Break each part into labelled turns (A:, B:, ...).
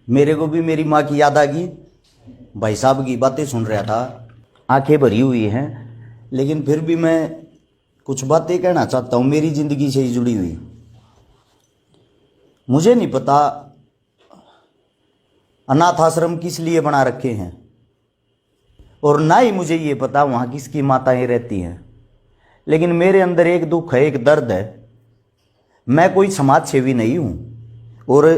A: मेरे को भी मेरी माँ की याद आ गई। भाई साहब की बातें सुन रहा था, आंखें भरी हुई हैं, लेकिन फिर भी मैं कुछ बातें कहना चाहता हूँ मेरी ज़िंदगी से ही जुड़ी हुई। मुझे नहीं पता अनाथ आश्रम किस लिए बना रखे हैं, और ना ही मुझे ये पता वहाँ किसकी माताएं रहती हैं, लेकिन मेरे अंदर एक दुख है, एक दर्द है। मैं कोई समाज सेवी नहीं हूँ और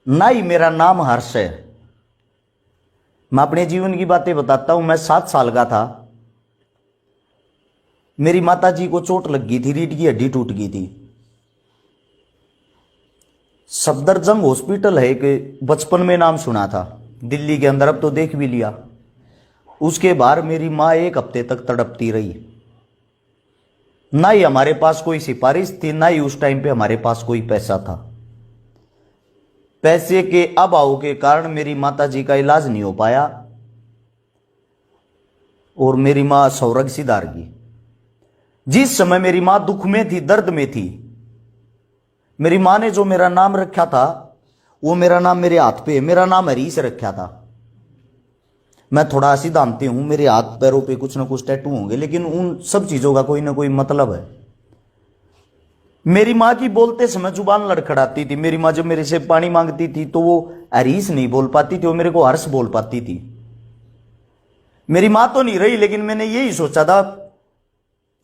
A: ना ही मेरा नाम हर्ष है। मैं अपने जीवन की बातें बताता हूँ। मैं 7 साल का था, मेरी माता जी को चोट लग गई थी, रीढ़ की हड्डी टूट गई थी। सफदरजंग हॉस्पिटल है एक, बचपन में नाम सुना था, दिल्ली के अंदर, अब तो देख भी लिया। उसके बाद मेरी माँ 1 हफ्ते तक तड़पती रही। ना ही हमारे पास कोई सिफारिश थी, ना ही उस टाइम पे हमारे पास कोई पैसा था। पैसे के अभाव के कारण मेरी माता जी का इलाज नहीं हो पाया और मेरी माँ स्वर्ग सिधार गई। जिस समय मेरी माँ दुख में थी, दर्द में थी, मेरी माँ ने जो मेरा नाम रखा था, वो मेरा नाम मेरे हाथ पे, मेरा नाम हरीश रखा था। मैं थोड़ा सिद्धांती हूं, मेरे हाथ पैरों पे कुछ ना कुछ टैटू होंगे, लेकिन उन सब चीजों का कोई ना कोई मतलब है। मेरी माँ की बोलते समय जुबान लड़खड़ाती थी। मेरी माँ जब मेरे से पानी मांगती थी तो वो हरीश नहीं बोल पाती थी, वो मेरे को हर्ष बोल पाती थी। मेरी माँ तो नहीं रही, लेकिन मैंने यही सोचा था,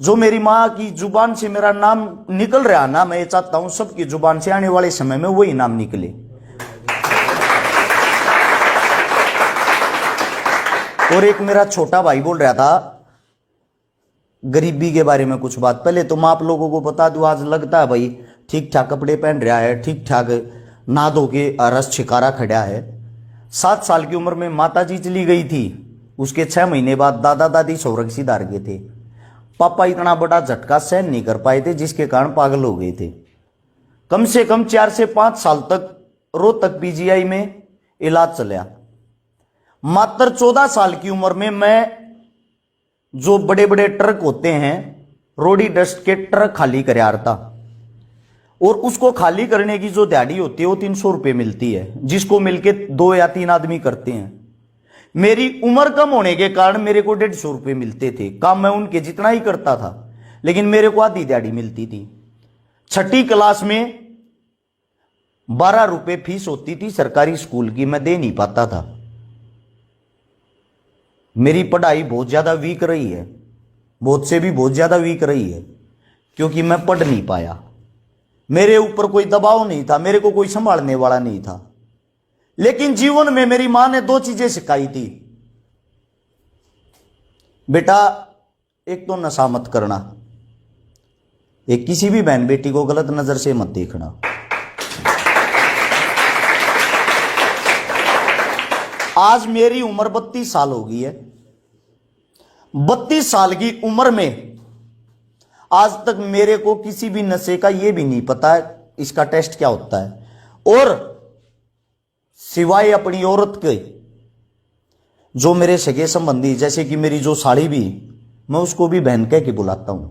A: जो मेरी माँ की जुबान से मेरा नाम निकल रहा ना, मैं ये चाहता हूं सबकी जुबान से आने वाले समय में वही नाम निकले। और एक मेरा छोटा भाई बोल रहा था गरीबी के बारे में कुछ बात। पहले तो मैं आप लोगों को बता दूं, आज लगता है भाई ठीक ठाक कपड़े पहन रहा है, ठीक ठाक नहा धो के रस छिकारा खड़ा है। 7 साल की उम्र में माता जी चली गई थी, उसके 6 महीने बाद दादा दादी स्वर्ग सिधार गए थे। पापा इतना बड़ा झटका सहन नहीं कर पाए थे, जिसके कारण पागल हो गए थे। कम से कम 4 से 5 साल तक रोहतक पीजीआई में इलाज चला। मात्र 14 साल की उम्र में मैं जो बड़े बड़े ट्रक होते हैं, रोडी डस्ट के ट्रक खाली कर रहा था, और उसको खाली करने की जो दिहाड़ी होती है वो 300 रुपये मिलती है, जिसको मिलके 2 या 3 आदमी करते हैं। मेरी उम्र कम होने के कारण मेरे को 150 रुपये मिलते थे। काम मैं उनके जितना ही करता था, लेकिन मेरे को आधी दिहाड़ी मिलती थी। 6ठी क्लास में 12 रुपये फीस होती थी सरकारी स्कूल की, मैं दे नहीं पाता था। मेरी पढ़ाई बहुत ज्यादा वीक रही है, बहुत से भी बहुत ज्यादा वीक रही है, क्योंकि मैं पढ़ नहीं पाया। मेरे ऊपर कोई दबाव नहीं था, मेरे को कोई संभालने वाला नहीं था। लेकिन जीवन में मेरी मां ने 2 चीजें सिखाई थी। बेटा, एक तो नशा मत करना, एक किसी भी बहन बेटी को गलत नजर से मत देखना। आज मेरी उम्र 32 साल हो गई है। 32 साल की उम्र में आज तक मेरे को किसी भी नशे का ये भी नहीं पता है इसका टेस्ट क्या होता है। और सिवाय अपनी औरत के, जो मेरे सगे संबंधी, जैसे कि मेरी जो साड़ी भी, मैं उसको भी बहन कह के बुलाता हूं।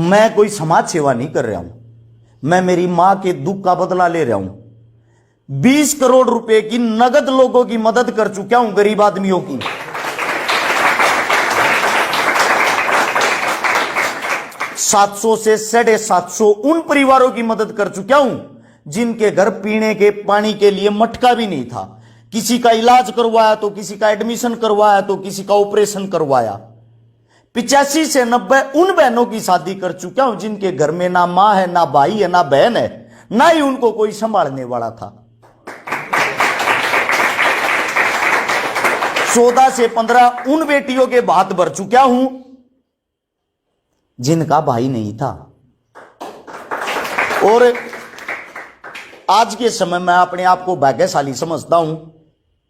A: मैं कोई समाज सेवा नहीं कर रहा हूं, मैं मेरी मां के दुख का बदला ले रहा हूं। 20 करोड़ रुपए की नगद लोगों की मदद कर चुका हूं, गरीब आदमियों की। 700 से 750 उन परिवारों की मदद कर चुका हूं जिनके घर पीने के पानी के लिए मटका भी नहीं था। किसी का इलाज करवाया तो किसी का एडमिशन करवाया तो किसी का ऑपरेशन करवाया। 85 से 90 उन बहनों की शादी कर चुका हूं जिनके घर में ना मां है, ना भाई है, ना बहन है, ना ही उनको कोई संभालने वाला था। 14 से 15 उन बेटियों के बात भर चुका हूं जिनका भाई नहीं था। और आज के समय में अपने आप को भाग्यशाली समझता हूं।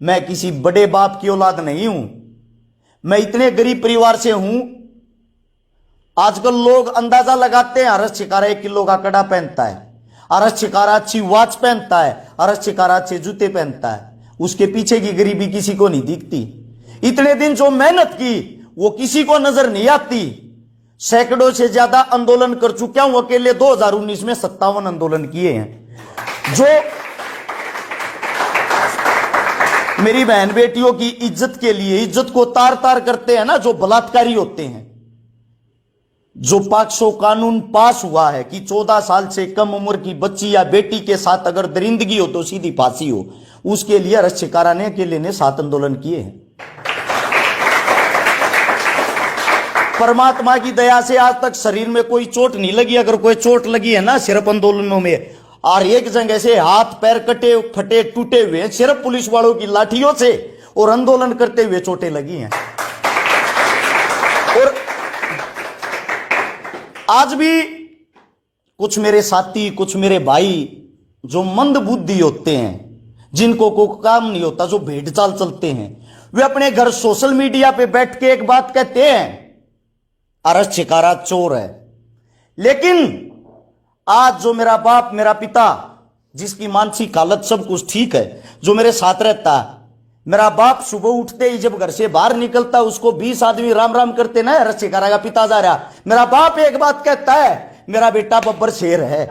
A: मैं किसी बड़े बाप की औलाद नहीं हूं, मैं इतने गरीब परिवार से हूं। आजकल लोग अंदाजा लगाते हैं, हर्ष छिकारा 1 किलो का कड़ा पहनता है, हर्ष छिकारा अच्छी वॉच पहनता है, हर्ष छिकारा अच्छे जूते पहनता है। उसके पीछे की गरीबी किसी को नहीं दिखती। इतने दिन जो मेहनत की वो किसी को नजर नहीं आती। सैकड़ों से ज्यादा आंदोलन कर चुका हूं। अकेले 2019 में 57 आंदोलन किए हैं। जो मेरी बहन बेटियों की इज्जत के लिए, इज्जत को तार तार करते हैं ना, जो बलात्कारी होते हैं, जो पाक्सो कानून पास हुआ है कि 14 साल से कम उम्र की बच्ची या बेटी के साथ अगर दरिंदगी हो तो सीधी फांसी हो, उसके लिए अरश शिकारा ने अकेले ने 7 आंदोलन किए हैं। परमात्मा की दया से आज तक शरीर में कोई चोट नहीं लगी। अगर कोई चोट लगी है ना सिर्फ आंदोलनों में, और एक जगह से हाथ पैर कटे फटे टूटे हुए सिर्फ पुलिस वालों की लाठियों से और आंदोलन करते हुए चोटें लगी हैं। और आज भी कुछ मेरे साथी, कुछ मेरे भाई जो मंद बुद्धि होते हैं, जिनको कोई काम नहीं होता, जो भेड़ चाल चलते हैं, वे अपने घर सोशल मीडिया पे बैठ के एक बात कहते हैं, अरश शिकारा चोर है। लेकिन आज जो मेरा बाप, मेरा पिता, जिसकी मानसिक हालत सब कुछ ठीक है, जो मेरे साथ रहता, मेरा बाप सुबह उठते ही जब घर से बाहर निकलता उसको 20 आदमी राम राम करते ना, अरश शिकारा का पिता जा रहा। मेरा बाप एक बात कहता है, मेरा बेटा बब्बर शेर है।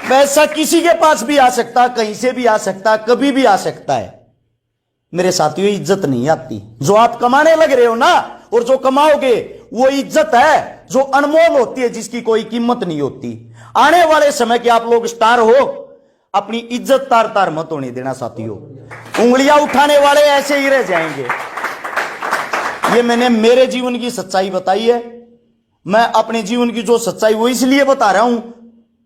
A: वैसा किसी के पास भी आ सकता, कहीं से भी आ सकता, कभी भी आ सकता है। मेरे साथियों, इज्जत नहीं आती। जो आप कमाने लग रहे हो ना, और जो कमाओगे वो इज्जत है जो अनमोल होती है, जिसकी कोई कीमत नहीं होती। आने वाले समय के आप लोग स्टार हो, अपनी इज्जत तार तार मत होने देना साथियों। उंगलियां उठाने वाले ऐसे ही रह जाएंगे। ये मैंने मेरे जीवन की सच्चाई बताई है। मैं अपने जीवन की जो सच्चाई वो इसलिए बता रहा हूं,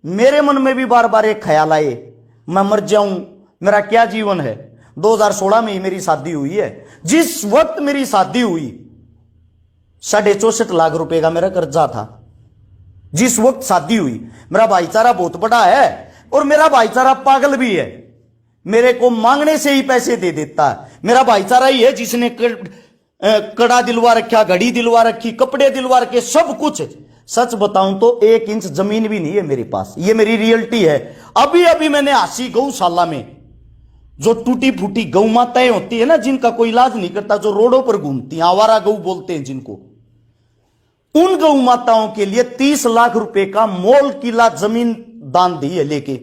A: मेरे मन में भी बार बार एक ख्याल आए, मैं मर जाऊं, मेरा क्या जीवन है। 2016 में ही मेरी शादी हुई है। जिस वक्त मेरी शादी हुई 64.5 लाख रुपए का मेरा कर्जा था। जिस वक्त शादी हुई, मेरा भाईचारा बहुत बड़ा है और मेरा भाईचारा पागल भी है। मेरे को मांगने से ही पैसे दे देता है। मेरा भाईचारा ही है जिसने कड़ा दिलवा रखा, घड़ी दिलवा रखी, कपड़े दिलवा रखे, सब कुछ। सच बताऊं तो 1 इंच जमीन भी नहीं है मेरे पास। ये मेरी रियलिटी है। अभी अभी मैंने 80 गौशाला में जो टूटी फूटी गौ माताएं होती है ना, जिनका कोई इलाज नहीं करता, जो रोडों पर घूमती हैं, आवारा गौ बोलते हैं जिनको, उन गौ माताओं के लिए 30 लाख रुपए का मोल किला जमीन दान दी है लेके।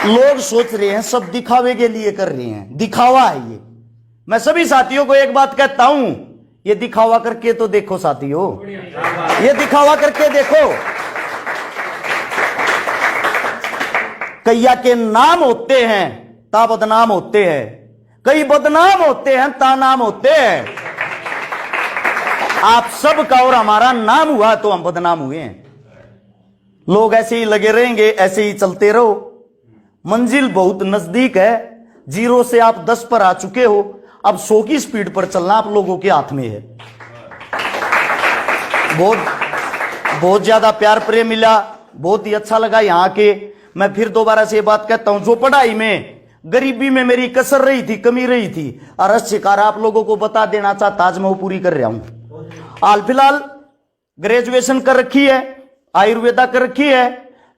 A: लोग सोच रहे हैं सब दिखावे के लिए कर रहे हैं, दिखावा है ये। मैं सभी साथियों को एक बात कहता हूं, ये दिखावा करके तो देखो साथियों, ये दिखावा करके देखो। कैया के नाम होते हैं ता बदनाम होते हैं, कई बदनाम होते हैं ता नाम होते हैं। आप सबका और हमारा नाम हुआ तो हम बदनाम हुए हैं। लोग ऐसे ही लगे रहेंगे, ऐसे ही चलते रहो। मंजिल बहुत नजदीक है। 0 से आप 10 पर आ चुके हो, अब 100 की स्पीड पर चलना आप लोगों के हाथ में है। बहुत ज्यादा प्यार प्रेम मिला, बहुत ही अच्छा लगा यहाँ के। मैं फिर दोबारा से ये बात कहता हूं, जो पढ़ाई में, गरीबी में मेरी कसर रही थी, कमी रही थी, अरश शिकारा आप लोगों को बता देना चाहता, आज मैं वो पूरी कर रहा हूं। हाल फिलहाल ग्रेजुएशन कर रखी है, आयुर्वेदा कर रखी है,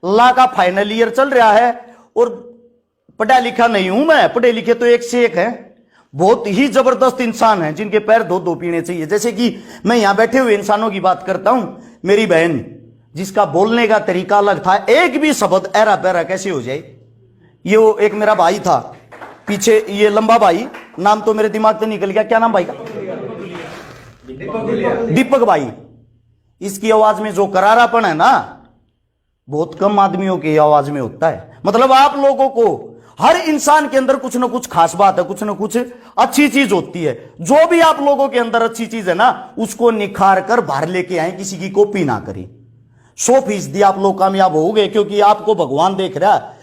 A: लॉ का फाइनल ईयर चल रहा है। और पढ़ा लिखा नहीं हूं मैं, पढ़े लिखे तो एक से एक है, बहुत ही जबरदस्त इंसान हैं जिनके पैर धो धो पीने चाहिए। जैसे कि मैं यहां बैठे हुए इंसानों की बात करता हूं, मेरी बहन जिसका बोलने का तरीका अलग था, एक भी शब्द ऐरा पैरा कैसे हो जाए। ये वो एक मेरा भाई था पीछे, ये लंबा भाई, नाम तो मेरे दिमाग से निकल गया, क्या नाम भाई का? दीपक भाई। इसकी आवाज में जो करारापन है ना, बहुत कम आदमियों की आवाज में होता है। मतलब आप लोगों को, हर इंसान के अंदर कुछ ना कुछ खास बात है, कुछ ना कुछ अच्छी चीज होती है। जो भी आप लोगों के अंदर अच्छी चीज है ना, उसको निखार कर बाहर लेके आए, किसी की कॉपी ना करें। 100% आप लोग कामयाब हो गए, क्योंकि आपको भगवान देख रहा है।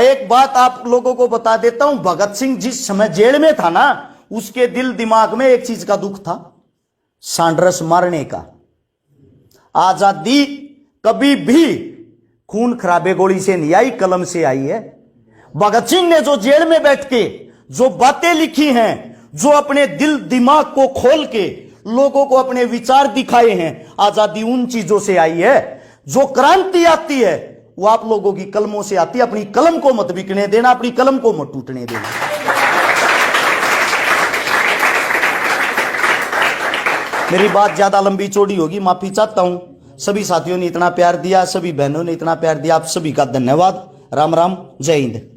A: एक बात आप लोगों को बता देता हूं, भगत सिंह जिस समय जेल में था ना, उसके दिल दिमाग में एक चीज का दुख था, सांड्रस मारने का। आजादी कभी भी खून खराबे गोली से नहीं आई, कलम से आई है। भगत सिंह ने जो जेल में बैठ के जो बातें लिखी हैं, जो अपने दिल दिमाग को खोल के लोगों को अपने विचार दिखाए हैं, आजादी उन चीजों से आई है। जो क्रांति आती है वो आप लोगों की कलमों से आती है। अपनी कलम को मत बिकने देना, अपनी कलम को मत टूटने देना। मेरी बात ज्यादा लंबी चौड़ी होगी, माफी चाहता हूं। सभी साथियों ने इतना प्यार दिया, सभी बहनों ने इतना प्यार दिया, आप सभी का धन्यवाद। राम राम, जय हिंद।